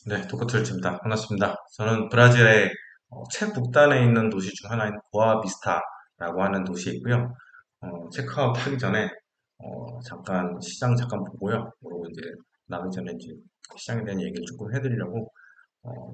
네, 토커트일입니다. 반갑습니다. 저는 브라질의 최북단에 있는 도시 중 하나인 보아비스타라고 하는 도시에 있고요. 체크아웃 하기 전에 잠깐 시장 잠깐 보고요. 그리고 이제 나가기 전에 이제 시장에 대한 얘기를 조금 해드리려고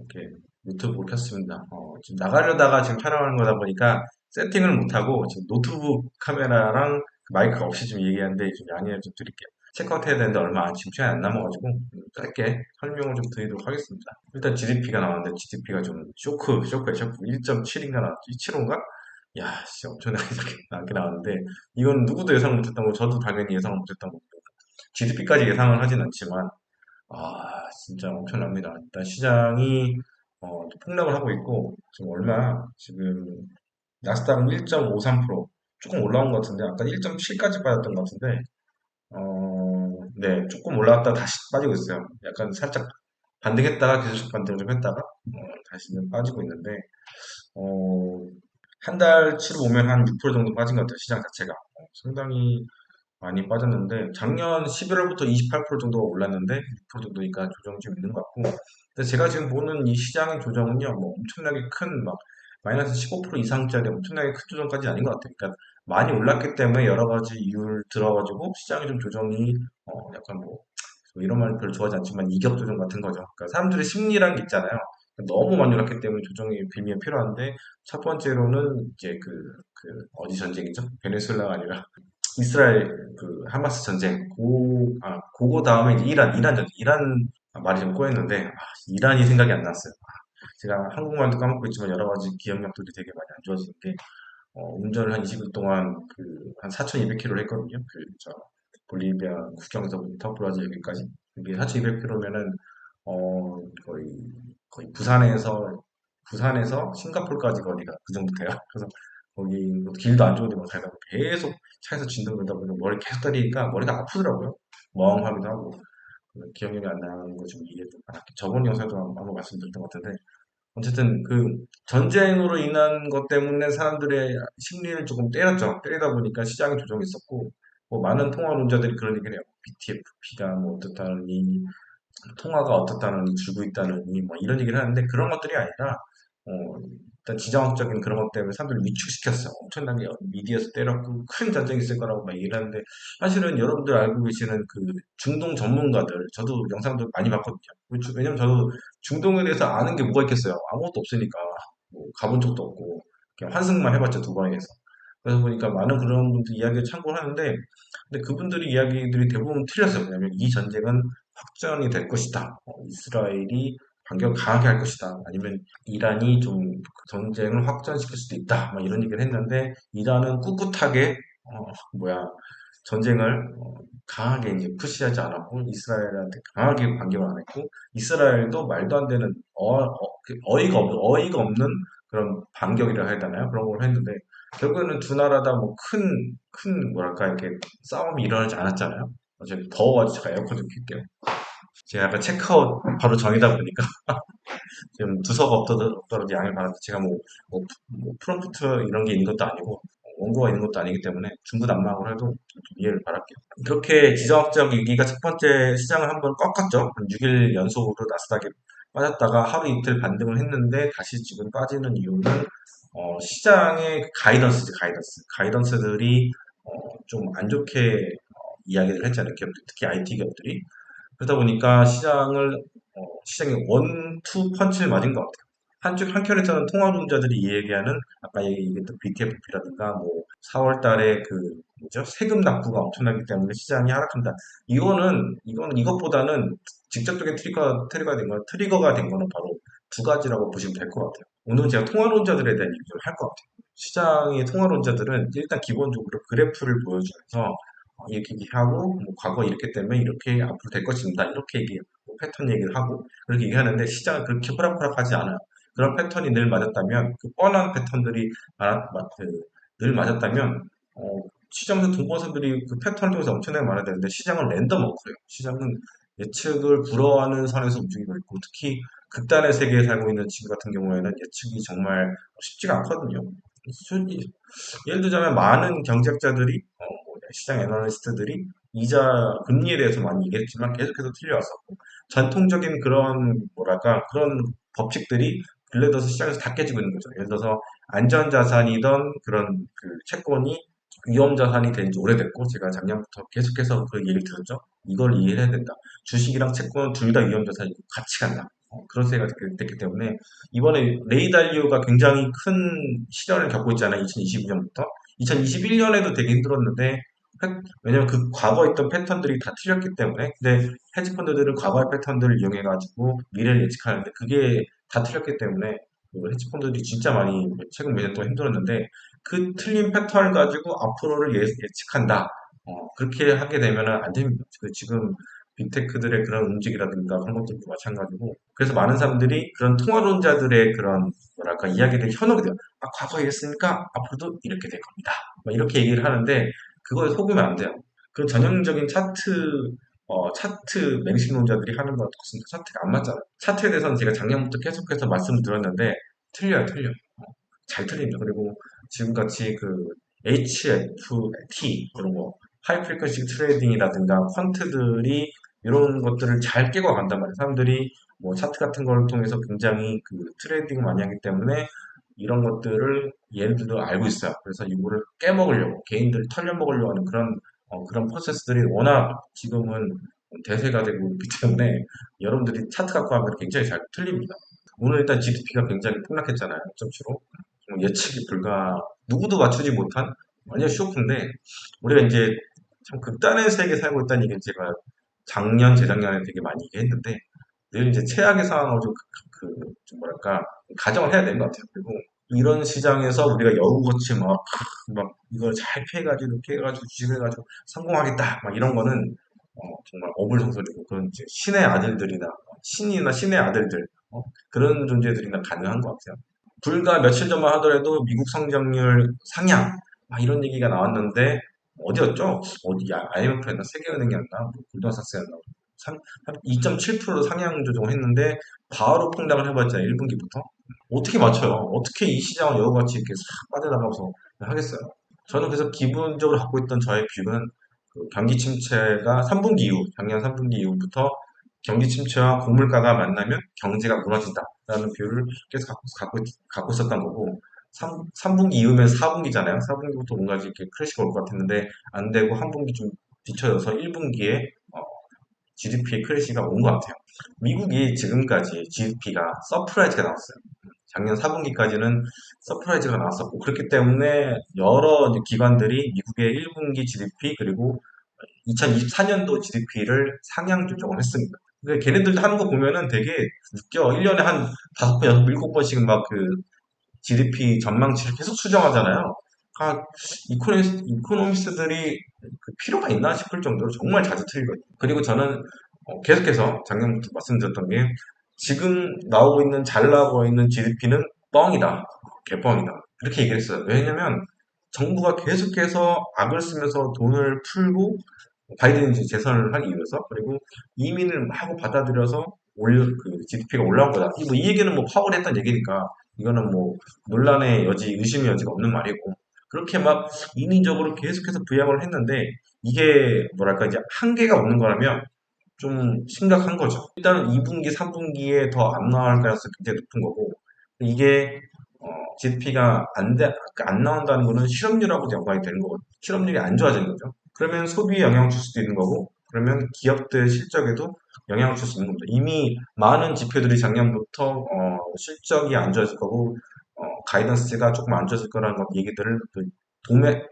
이렇게 유튜브를 켰습니다. 지금 나가려다가 지금 촬영하는 거다 보니까 세팅을 못하고 지금 노트북 카메라랑 그 마이크 없이 좀 얘기하는데 좀 양해 좀 드릴게요. 체크아웃 해야 되는데 지금 시간이 안 남아가지고 짧게 설명을 좀 드리도록 하겠습니다. 일단 GDP가 나왔는데 GDP가 좀 쇼크에 쇼크. 1.7인가 나왔지? 7호인가? 야, 진짜 엄청나게 이렇게 낮게 나왔는데 이건 누구도 예상 못했던 거, 저도 당연히 예상을 못했던 거고 GDP까지 예상을 하진 않지만 진짜 엄청납니다. 일단 시장이 폭락을 하고 있고, 지금 나스닥은 1.53% 조금 올라온 것 같은데, 아까 1.7까지 빠졌던 것 같은데, 네, 조금 올라왔다 다시 빠지고 있어요. 약간 살짝 반등했다가 계속 반등을 좀 했다가, 다시는 빠지고 있는데, 어, 한 달치로 보면 한 6% 정도 빠진 것 같아요, 시장 자체가. 상당히 많이 빠졌는데 작년 11월부터 28% 정도가 올랐는데 6% 정도니까 조정이 좀 있는 것 같고 근데 제가 지금 보는 이 시장의 조정은요 뭐 엄청나게 큰 막 마이너스 15% 이상짜리 엄청나게 큰 조정까지 아닌 것 같아요. 그러니까 많이 올랐기 때문에 여러 가지 이유를 들어가지고 시장이 좀 조정이 약간 뭐 이런 말 별로 좋아하지 않지만 이격 조정 같은 거죠. 그러니까 사람들의 심리라는 게 있잖아요. 너무 많이 올랐기 때문에 조정이 빌미가 필요한데 첫 번째로는 이제 어디 전쟁이죠? 베네수엘라가 아니라 이스라엘 하마스 전쟁 그거 다음에 이제 이란 전쟁 말이 좀 꼬였는데 이란이 생각이 안 났어요. 제가 한국말도 까먹고 있지만 여러 가지 기억력들이 되게 많이 안 좋아지는 게 운전을 한 20일 동안 한 4,200km를 했거든요. 저 볼리비아 국경서부터 브라질 여기까지 이게 4,200km면은 거의 부산에서 싱가포르까지 거리가 그 정도 돼요. 그래서 거기 뭐 길도 안 좋은데 막 가다가 계속 차에서 진동 걸다 보니 머리 계속 다리니까 머리가 아프더라고요. 멍하기도 하고 기억력이 안 나는 거 좀 이해 좀 바랄게요. 저번 영상에도 한번 말씀드렸던 것 같은데 어쨌든 전쟁으로 인한 것 때문에 사람들의 심리를 조금 때렸죠. 때리다 보니까 시장이 조정이 있었고 뭐 많은 통화론자들이 그런 얘기를 해요. BTFP가 뭐 어떻다느니 통화가 어떻다느니 줄고 있다느니 뭐 이런 얘기를 하는데 그런 것들이 아니라 일단 지정학적인 그런 것 때문에 사람들을 위축시켰어. 엄청나게 미디어에서 때렸고 큰 전쟁이 있을 거라고 막 얘기를 하는데 사실은 여러분들 알고 계시는 중동 전문가들 저도 영상들 많이 봤거든요. 왜냐면 저도 중동에 대해서 아는 게 뭐가 있겠어요. 아무것도 없으니까 뭐 가본 적도 없고 그냥 환승만 해봤죠 두바이에서. 그래서 보니까 많은 그런 분들 이야기를 참고를 하는데 근데 그분들이 이야기들이 대부분 틀렸어요. 왜냐면 이 전쟁은 확전이 될 것이다. 이스라엘이 반격을 강하게 할 것이다. 아니면 이란이 좀 전쟁을 확전시킬 수도 있다. 막 이런 얘기를 했는데 이란은 꿋꿋하게 뭐야 전쟁을 강하게 이제 푸시하지 않았고 이스라엘한테 강하게 반격을 안 했고 이스라엘도 말도 안 되는 어이가 없는 그런 반격이라 해야 되나요? 그런 걸 했는데 결국에는 두 나라 다 뭐 큰 뭐랄까 이렇게 싸움이 일어나지 않았잖아요. 어차피 더워가지고 제가 에어컨 좀 켤게요. 제가 약간 체크아웃 바로 전이다 보니까 지금 두서가 없더라도 양해 바랍니다. 제가 뭐 프롬프트 이런 게 있는 것도 아니고 원고가 있는 것도 아니기 때문에 중구난방으로 해도 좀 이해를 바랄게요. 이렇게 지정학적 위기가 첫 번째 시장을 한번 꺾었죠. 한 6일 연속으로 나스닥이 빠졌다가 하루 이틀 반등을 했는데 다시 지금 빠지는 이유는 시장의 가이던스들이 좀 안 좋게 이야기를 했잖아요. 기업들, 특히 IT 기업들이. 그러다 보니까 시장이 원투 펀치를 맞은 것 같아요. 한켠에서는 통화론자들이 이야기하는 아까 얘기했던 BTFP라든가 뭐 4월 달에 뭐죠? 세금 납부가 엄청나기 때문에 시장이 하락한다. 이거는 이것보다는 직접적인 트리거가 된 거는 바로 두 가지라고 보시면 될 것 같아요. 오늘 제가 통화론자들에 대한 얘기를 할 것 같아요. 시장의 통화론자들은 일단 기본적으로 그래프를 보여주면서 이렇게 얘기하고 뭐 과거 이렇기 때문에 이렇게 앞으로 될 것입니다. 이렇게 뭐 패턴 얘기를 하고 그렇게 얘기하는데 시장은 그렇게 호락호락하지 않아요. 그런 패턴이 늘 맞았다면 뻔한 패턴들이 늘 맞았다면 시장에서 동반자들이 그 패턴을 통해서 엄청나게 많아야 되는데 시장은 랜덤 워크예요. 시장은 예측을 불허하는 선에서 움직이고 있고 특히 극단의 세계에 살고 있는 지금 같은 경우에는 예측이 정말 쉽지가 않거든요. 예를 들자면 많은 경제학자들이 시장 애널리스트들이 이자 금리에 대해서 많이 얘기했지만 계속해서 틀려왔었고 전통적인 그런 뭐랄까 그런 법칙들이 근래 들어서 시장에서 다 깨지고 있는 거죠. 예를 들어서 안전자산이던 그런 그 채권이 위험자산이 된 지 오래됐고 제가 작년부터 계속해서 그 얘기를 들었죠. 이걸 이해해야 된다. 주식이랑 채권은 둘 다 위험자산이 같이 간다. 그런 생각이 됐기 때문에 이번에 레이달리오가 굉장히 큰 시련을 겪고 있잖아요. 2022년부터. 2021년에도 되게 힘들었는데 왜냐면 그 과거에 있던 패턴들이 다 틀렸기 때문에 근데 헤지펀드들은 과거의 패턴들을 이용해가지고 미래를 예측하는데 그게 다 틀렸기 때문에 그 헤지펀드들이 진짜 많이 최근 몇 년 동안 힘들었는데 그 틀린 패턴을 가지고 앞으로를 예측한다. 그렇게 하게 되면 안 됩니다. 지금 빅테크들의 그런 움직이라든가 그런 것들도 마찬가지고 그래서 많은 사람들이 그런 통화론자들의 그런 뭐랄까 이야기를 현혹이 돼요. 과거에 이랬으니까 앞으로도 이렇게 될 겁니다. 막 이렇게 얘기를 하는데 그거에 속으면 안 돼요. 그 전형적인 차트 맹신론자들이 하는 거랑 똑같습니다. 차트가 안 맞잖아요. 차트에 대해서는 제가 작년부터 계속해서 말씀을 드렸는데 틀려요, 틀려. 잘 틀립니다. 그리고 지금같이 그 HFT 그런 거 하이 프리퀀시 트레이딩이라든가 퀀트들이 이런 것들을 잘 깨고 간단 말이에요. 사람들이 뭐 차트 같은 걸 통해서 굉장히 그 트레이딩 많이 하기 때문에 이런 것들을 얘네들도 알고 있어요. 그래서 이거를 깨먹으려고 개인들을 털려먹으려고 하는 그런 프로세스들이 워낙 지금은 대세가 되고 있기 때문에 여러분들이 차트 갖고 하면 굉장히 잘 틀립니다. 오늘 일단 GDP가 굉장히 폭락했잖아요. 0.75. 예측이 누구도 맞추지 못한 완전 쇼크인데 우리가 이제 참 극단의 세계에 살고 있다는 얘기는 제가 작년, 재작년에 되게 많이 얘기했는데 늘 이제 최악의 상황을 좀 뭐랄까 가정을 해야 되는 것 같아요. 그리고 이런 시장에서 우리가 여우같이 막 이걸 잘 피해가지고 이렇게 해가지고 주식해가지고 성공하겠다 막 이런 거는 정말 어불성설이고 그런 이제 신의 아들들이나 신이나 신의 아들들 그런 존재들이나 가능한 것 같아요. 불과 며칠 전만 하더라도 미국 성장률 상향 막 이런 얘기가 나왔는데 어디였죠? 어디야? IMF였나? 세계은행이었나? 뭐 골드만삭스였나? 한 2.7% 상향 조정을 했는데 바로 폭락을 해봤잖아요. 1분기부터. 어떻게 맞춰요? 어떻게 이 시장을 여우같이 이렇게 싹 빠져나가면서 하겠어요? 저는 그래서 기본적으로 갖고 있던 저의 뷰는 그 경기 침체가 3분기 이후, 작년 3분기 이후부터 경기 침체와 고물가가 만나면 경제가 무너진다라는 뷰를 계속 갖고 있었던 거고, 3분기 이후면 4분기잖아요. 4분기부터 뭔가 이렇게 크래시가 올 것 같았는데, 안 되고 한 분기 좀 뒤쳐져서 1분기에 GDP의 크래시가 온 것 같아요. 미국이 지금까지 GDP가 서프라이즈가 나왔어요. 작년 4분기까지는 서프라이즈가 나왔었고, 그렇기 때문에 여러 이제 기관들이 미국의 1분기 GDP 그리고 2024년도 GDP를 상향 조정을 했습니다. 근데 걔네들도 하는 거 보면은 되게 웃겨. 1년에 한 5번, 6번, 7번씩 막 그 GDP 전망치를 계속 수정하잖아요. 이코노미스트들이 그 필요가 있나 싶을 정도로 정말 자주 틀리거든요. 그리고 저는 계속해서 작년부터 말씀드렸던 게 지금 나오고 있는 잘 나오고 있는 GDP는 뻥이다. 개뻥이다. 이렇게 얘기를 했어요. 왜냐면 정부가 계속해서 악을 쓰면서 돈을 풀고 바이든이 이제 재선을 하기 위해서 그리고 이민을 마구 받아들여서 GDP가 올라온 거다. 이 얘기는 뭐 파월이 했던 얘기니까 이거는 뭐 논란의 의심의 여지가 없는 말이고 그렇게 막 인위적으로 계속해서 부양을 했는데 이게 뭐랄까 이제 한계가 없는 거라면 좀 심각한 거죠. 일단은 2분기, 3분기에 더 안 나올 가능성이 굉장히 높은 거고 이게 GDP가 안 나온다는 거는 실업률하고도 연관이 되는 거거든요. 실업률이 안 좋아지는 거죠. 그러면 소비에 영향을 줄 수도 있는 거고 그러면 기업들 실적에도 영향을 줄 수 있는 겁니다. 이미 많은 지표들이 작년부터 실적이 안 좋아질 거고 가이던스가 조금 안 좋아질 거라는 얘기들을 그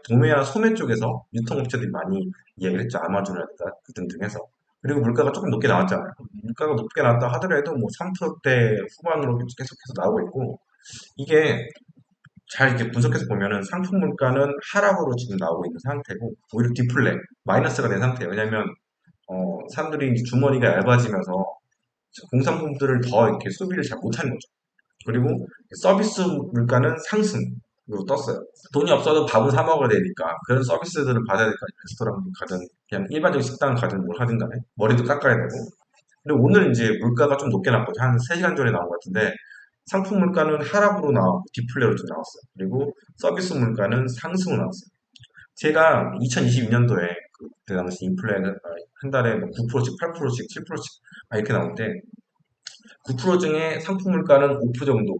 도매나 소매 쪽에서 유통업체들이 많이 이야기를 했죠. 아마존이라든가 등등해서. 그리고 물가가 조금 높게 나왔잖아요. 물가가 높게 나왔다 하더라도 뭐 3%대 후반으로 계속해서 나오고 있고 이게 잘 이렇게 분석해서 보면은 상품 물가는 하락으로 지금 나오고 있는 상태고 오히려 디플레 마이너스가 된 상태예요. 왜냐면 사람들이 이제 주머니가 얇아지면서 공산품들을 더 이렇게 소비를 잘 못하는 거죠. 그리고 서비스 물가는 상승으로 떴어요. 돈이 없어도 밥을 사 먹어야 되니까 그런 서비스들을 받아야 되니까 레스토랑 가든 그냥 일반적인 식당을 가든 뭘 하든 간에 머리도 깎아야 되고 근데 오늘 이제 물가가 좀 높게 나왔거든요. 한 3시간 전에 나온 것 같은데 상품 물가는 하락으로 나왔고 디플레로 좀 나왔어요. 그리고 서비스 물가는 상승으로 나왔어요. 제가 2022년도에 그때 당시 인플레가 한 달에 뭐 9%씩, 8%씩, 7%씩 이렇게 나올 때 9% 중에 상품 물가는 5% 정도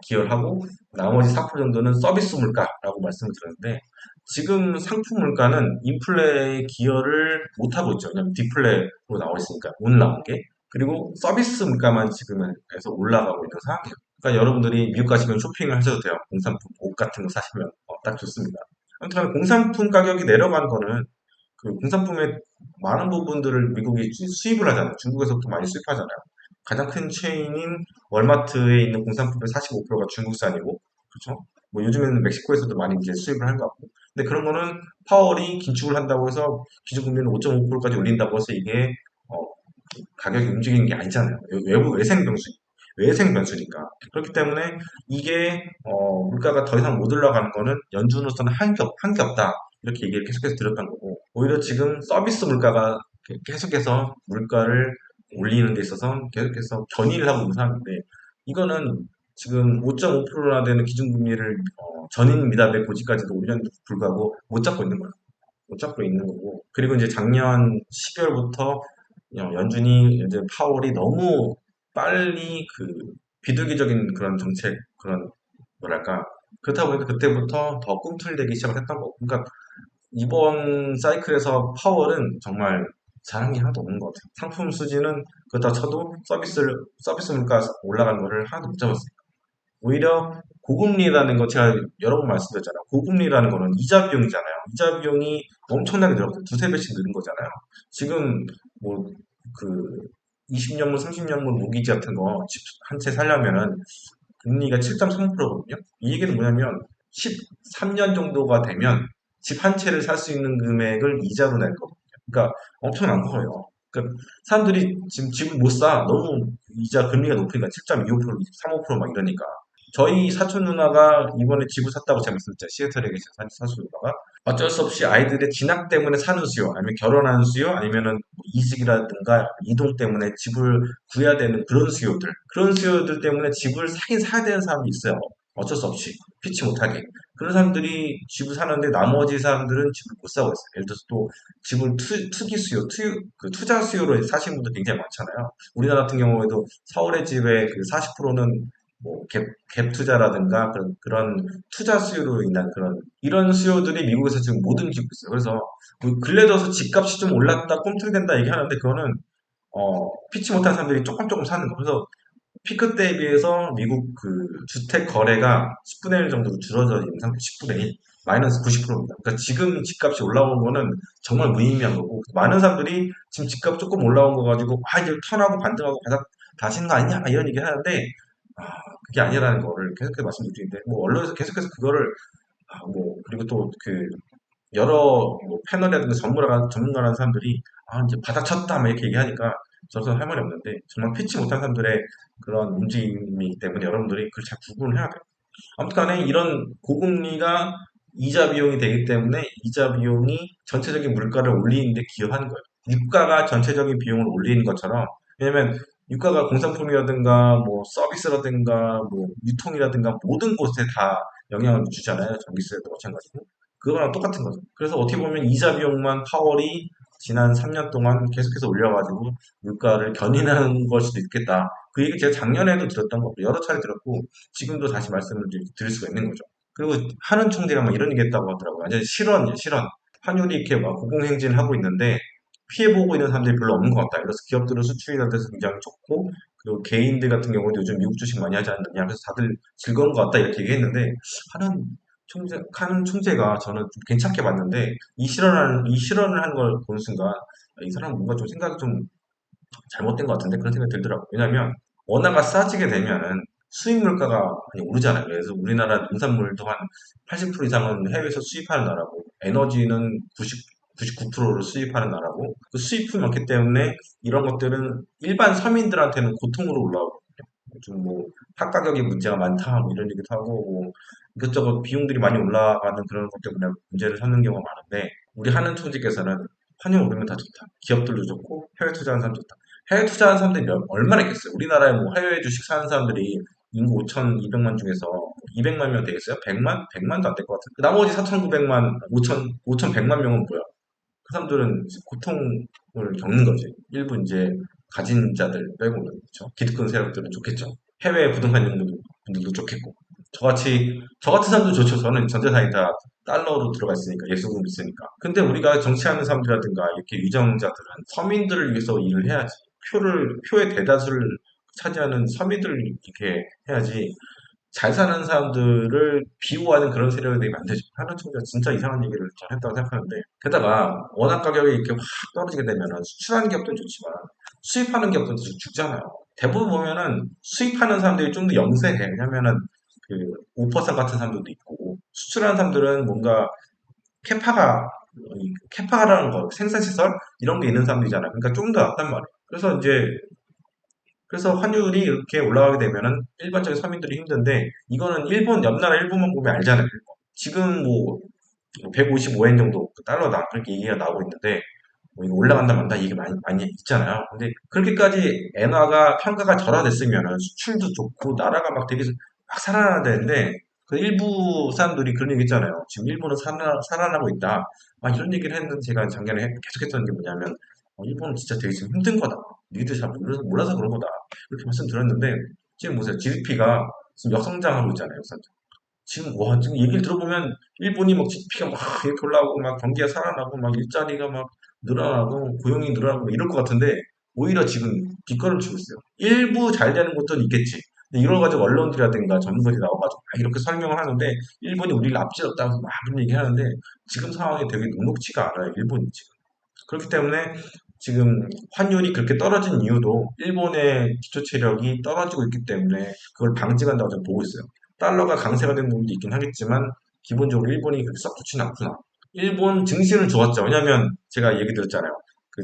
기여를 하고 나머지 4% 정도는 서비스 물가라고 말씀을 드렸는데 지금 상품 물가는 인플레에 기여를 못하고 있죠. 왜냐하면 디플레로 나와 있으니까 오늘 나온 게. 그리고 서비스 물가만 지금에서 올라가고 있는 상황이에요. 그러니까 여러분들이 미국 가시면 쇼핑을 하셔도 돼요. 공산품, 옷 같은 거 사시면 딱 좋습니다. 아무튼 공산품 가격이 내려간 거는 그 공산품의 많은 부분들을 미국이 수입을 하잖아요. 중국에서부터 많이 수입하잖아요. 가장 큰 체인인 월마트에 있는 공산품의 45%가 중국산이고, 그렇죠? 뭐 요즘에는 멕시코에서도 많이 이제 수입을 한 것 같고. 근데 그런 거는 파월이 긴축을 한다고 해서 기준금리를 5.5%까지 올린다고 해서 이게 어, 가격이 움직이는 게 아니잖아요. 외부 외생 변수니까. 그렇기 때문에 이게 물가가 더 이상 못 올라가는 거는 연준으로서는 한 게 없다. 이렇게 얘기를 계속해서 드렸던 거고 오히려 지금 서비스 물가가 계속해서 물가를 올리는 데 있어서 계속해서 견인을 하고 있는 상황인데 이거는 지금 5.5%나 되는 기준금리를 전인 미답의 고지까지도 올렸는데 불구하고 못 잡고 있는 거예요. 못 잡고 있는 거고 그리고 이제 작년 12월부터 연준이 이제 파월이 너무 빨리 그 비둘기적인 그런 정책 그런 뭐랄까 그렇다 보니까 그때부터 더 꿈틀대기 시작을 했던 거고 그러니까 이번 사이클에서 파월은 정말 잘한 게 하나도 없는 것 같아요. 상품 수지는 그렇다 쳐도 서비스 물가 올라간 거를 하나도 못 잡았어요. 오히려 고금리라는 거 제가 여러 번 말씀드렸잖아요. 고금리라는 거는 이자 비용이잖아요. 이자 비용이 엄청나게 늘었고 두세 배씩 늘은 거잖아요. 지금 뭐 그 20년물, 30년물 모기지 같은 거 집 한 채 살려면은 금리가 7.3%거든요. 이 얘기는 뭐냐면 13년 정도가 되면 집 한 채를 살 수 있는 금액을 이자로 낼 거거든요. 그러니까 엄청난 거예요. 그러니까 사람들이 지금 집을 못 사. 너무 이자 금리가 높으니까 7.25%, 3.5%막 이러니까. 저희 사촌 누나가 이번에 집을 샀다고 제가 말씀드렸죠. 시애틀에 계신 사촌 누나가. 어쩔 수 없이 아이들의 진학 때문에 사는 수요, 아니면 결혼하는 수요, 아니면은 뭐 이직이라든가 이동 때문에 집을 구해야 되는 그런 수요들 때문에 집을 사긴 사야 되는 사람이 있어요. 어쩔 수 없이 피치 못하게. 그런 사람들이 집을 사는데 나머지 사람들은 집을 못 사고 있어요. 예를 들어서 또 집을 투기 수요, 그 투자 수요로 사시는 분들 굉장히 많잖아요. 우리나라 같은 경우에도 서울의 집의 그 40%는 뭐 갭 투자라든가 그런 투자 수요로 인한 이런 수요들이 미국에서 지금 못 움직이고 있어요. 그래서 그 근래 들어서 집값이 좀 올랐다, 꿈틀댄다 얘기하는데 그거는 피치 못한 사람들이 조금 조금 사는 거. 그래서 피크 때에 비해서 미국 그 주택 거래가 10분의 1 정도로 줄어져 있는 상태, 10분의 1, 마이너스 90%입니다. 그러니까 지금 집값이 올라온 거는 정말 무의미한 거고, 많은 사람들이 지금 집값 조금 올라온 거 가지고, 이제 턴하고 반등하고 바닥 다시는 거 아니냐, 이런 얘기 하는데, 아, 그게 아니라는 거를 계속해서 말씀드리는데, 뭐, 언론에서 계속해서 그거를, 뭐, 그리고 또 그, 여러 뭐 패널이라든가 전문가라는 사람들이 이제 바닥 쳤다 막 이렇게 얘기하니까 저는 할 말이 없는데 정말 피치 못한 사람들의 그런 움직임이기 때문에 여러분들이 그걸 잘 구분을 해야 돼요. 아무튼 간에 이런 고금리가 이자 비용이 되기 때문에 이자 비용이 전체적인 물가를 올리는 데 기여하는 거예요. 유가가 전체적인 비용을 올리는 것처럼 왜냐면 유가가 공산품이라든가 뭐 서비스라든가 뭐 유통이라든가 모든 곳에 다 영향을 주잖아요. 전기세도 마찬가지고. 그거랑 똑같은 거죠. 그래서 어떻게 보면 이자 비용만 파월이 지난 3년 동안 계속해서 올려가지고 물가를 견인하는 걸 수도 있겠다. 그 얘기 제가 작년에도 들었던 거고 여러 차례 들었고 지금도 다시 말씀을 드릴 수가 있는 거죠. 그리고 하는 총재가 막 이런 얘기 했다고 하더라고요. 완전 실언이에요, 실언. 환율이 이렇게 막 고공행진을 하고 있는데 피해보고 있는 사람들이 별로 없는 것 같다. 그래서 기업들은 수출이 돼서 굉장히 좋고 그리고 개인들 같은 경우도 요즘 미국 주식 많이 하지 않느냐. 그래서 다들 즐거운 것 같다 이렇게 얘기했는데 하는 하는 총재가 저는 좀 괜찮게 봤는데 이 실언을 하는 걸 보는 순간 이 사람 뭔가 좀 생각이 좀 잘못된 것 같은데 그런 생각이 들더라고요. 왜냐하면 원화가 싸지게 되면은 수입 물가가 많이 오르잖아요. 그래서 우리나라 농산물도 한 80% 이상은 해외에서 수입하는 나라고 에너지는 99%를 수입하는 나라고 그 수입품이 많기 때문에 이런 것들은 일반 서민들한테는 고통으로 올라오거든요. 좀 뭐 팥가격이 문제가 많다 뭐 이런 얘기도 하고 뭐 이것저것 비용들이 많이 올라가는 그런 것 때문에 문제를 삼는 경우가 많은데 우리 하는 총재께서는 환율 오르면 다 좋다. 기업들도 좋고 해외 투자하는 사람 좋다. 해외 투자하는 사람들이 얼마나 있겠어요? 우리나라에 뭐 해외 주식 사는 사람들이 인구 5,200만 중에서 200만 명 되겠어요? 100만? 100만도 안 될 것 같아요. 나머지 4,900만, 5,100만 명은 뭐야? 사람들은 고통을 겪는 거지. 일부 이제 가진 자들 빼고는, 그렇죠? 기득권 세력들은 좋겠죠. 해외 부동산 있는 분들도 좋겠고. 저 같은 사람도 좋죠. 저는 전 재산이 다 달러로 들어가 있으니까, 예수금 있으니까. 근데 우리가 정치하는 사람들이라든가, 이렇게 위정자들은 서민들을 위해서 일을 해야지. 표의 대다수를 차지하는 서민들을 이렇게 해야지. 잘 사는 사람들을 비호하는 그런 세력이 되면 안 되죠. 하는 총리가 진짜 이상한 얘기를 잘 했다고 생각하는데. 게다가 워낙 가격이 이렇게 확 떨어지게 되면 수출하는 기업도 좋지만 수입하는 기업도 죽잖아요. 대부분 보면은 수입하는 사람들이 좀 더 영세해. 왜냐면은 그 오퍼상 같은 사람들도 있고 수출하는 사람들은 뭔가 캐파가 캐파라는 거 생산시설 이런 게 있는 사람들이잖아요. 그러니까 좀 더 낫단 말이에요. 그래서 환율이 이렇게 올라가게 되면은 일반적인 서민들이 힘든데 이거는 일본 옆 나라 일본만 보면 알잖아요. 지금 뭐 155엔 정도 그 달러다 그렇게 얘기가 나오고 있는데 뭐 이거 올라간다 만다 얘기 많이 있잖아요. 근데 그렇게까지 엔화가 평가가 절하됐으면은 수출도 좋고 나라가 막 되게 막 살아나야 되는데 그 일부 사람들이 그런 얘기 있잖아요. 지금 일본은 살아나고 있다. 막 이런 얘기를 했는데 제가 작년에 계속 했던 게 뭐냐면 일본은 진짜 되게 지금 힘든 거다. 니들 잘 몰라서 그런 거다. 이렇게 말씀드렸는데 지금 보세요. GDP가 지금 역성장하고 있잖아요. 지금 와 지금 얘기를 들어보면 일본이 막 GDP가 막 이렇게 올라오고 막 경기가 살아나고 막 일자리가 막 늘어나고 고용이 늘어나고 막 이럴 것 같은데 오히려 지금 뒷걸음 치고 있어요. 일부 잘 되는 곳도 있겠지. 근데 이걸 가지고 언론들이라든가 전문가들이 나와가지고 막 이렇게 설명을 하는데 일본이 우리를 앞질렀다고 막 그런 얘기 하는데 지금 상황이 되게 녹록치가 않아요. 일본이 지금. 그렇기 때문에 지금 환율이 그렇게 떨어진 이유도 일본의 기초 체력이 떨어지고 있기 때문에 그걸 방지한다고 저는 보고 있어요. 달러가 강세가 된 부분도 있긴 하겠지만 기본적으로 일본이 그렇게 썩 좋지는 않구나. 일본 증시는 좋았죠. 왜냐하면 제가 얘기 드렸잖아요. 그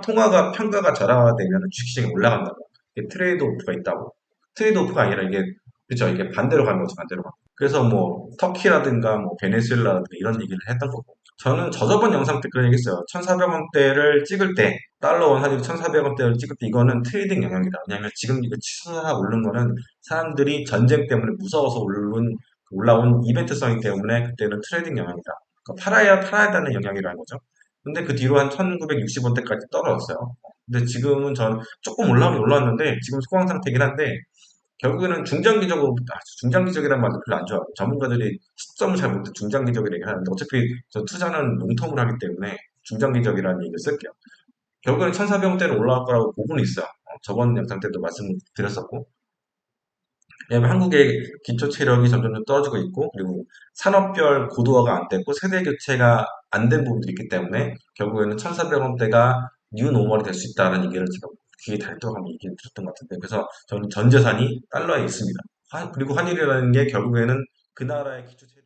통화가 평가가 절하되면 주식시장이 올라간다고. 이게 트레이드 오프가 있다고. 트레이드 오프가 아니라 이게 그죠? 이게 반대로 가는 거죠. 반대로 가. 그래서 뭐 터키라든가 뭐 베네수엘라라든가 이런 얘기를 했던 거고. 저는 저저번 영상 때 그런 얘기 했어요. 1,400원대를 찍을 때, 달러 원 환율이 1,400원대를 찍을 때 이거는 트레이딩 영역이다. 왜냐하면 지금 이거 치솟아 오른 거는 사람들이 전쟁 때문에 무서워서 올라온 이벤트성이기 때문에 그때는 트레이딩 영역이다. 그러니까 팔아야 되는 영역이라는 거죠. 근데 그 뒤로 한 1,960원대까지 떨어졌어요. 근데 지금은 전 조금 올라오긴 올라왔는데 지금 소강 상태긴 한데 결국에는 중장기적이라는 말도 별로 안 좋아하고 전문가들이 시점을 잘 모르고 중장기적이라 얘기하는데 어차피 저 투자는 롱텀을 하기 때문에 중장기적이라는 얘기를 쓸게요. 결국에는 1,400원대로 올라갈 거라고 보고는 있어요. 저번 영상 때도 말씀드렸었고 왜냐면 한국의 기초 체력이 점점 떨어지고 있고 그리고 산업별 고도화가 안 됐고 세대 교체가 안 된 부분들이 있기 때문에 결국에는 1,400원대가 뉴 노멀이 될 수 있다는 얘기를 제가 귀에 닳도록 한번 얘기를 드렸던 것 같은데 그래서 저는 전 재산이 달러에 있습니다. 그리고 환율이라는 게 결국에는 그 나라의 기초 체력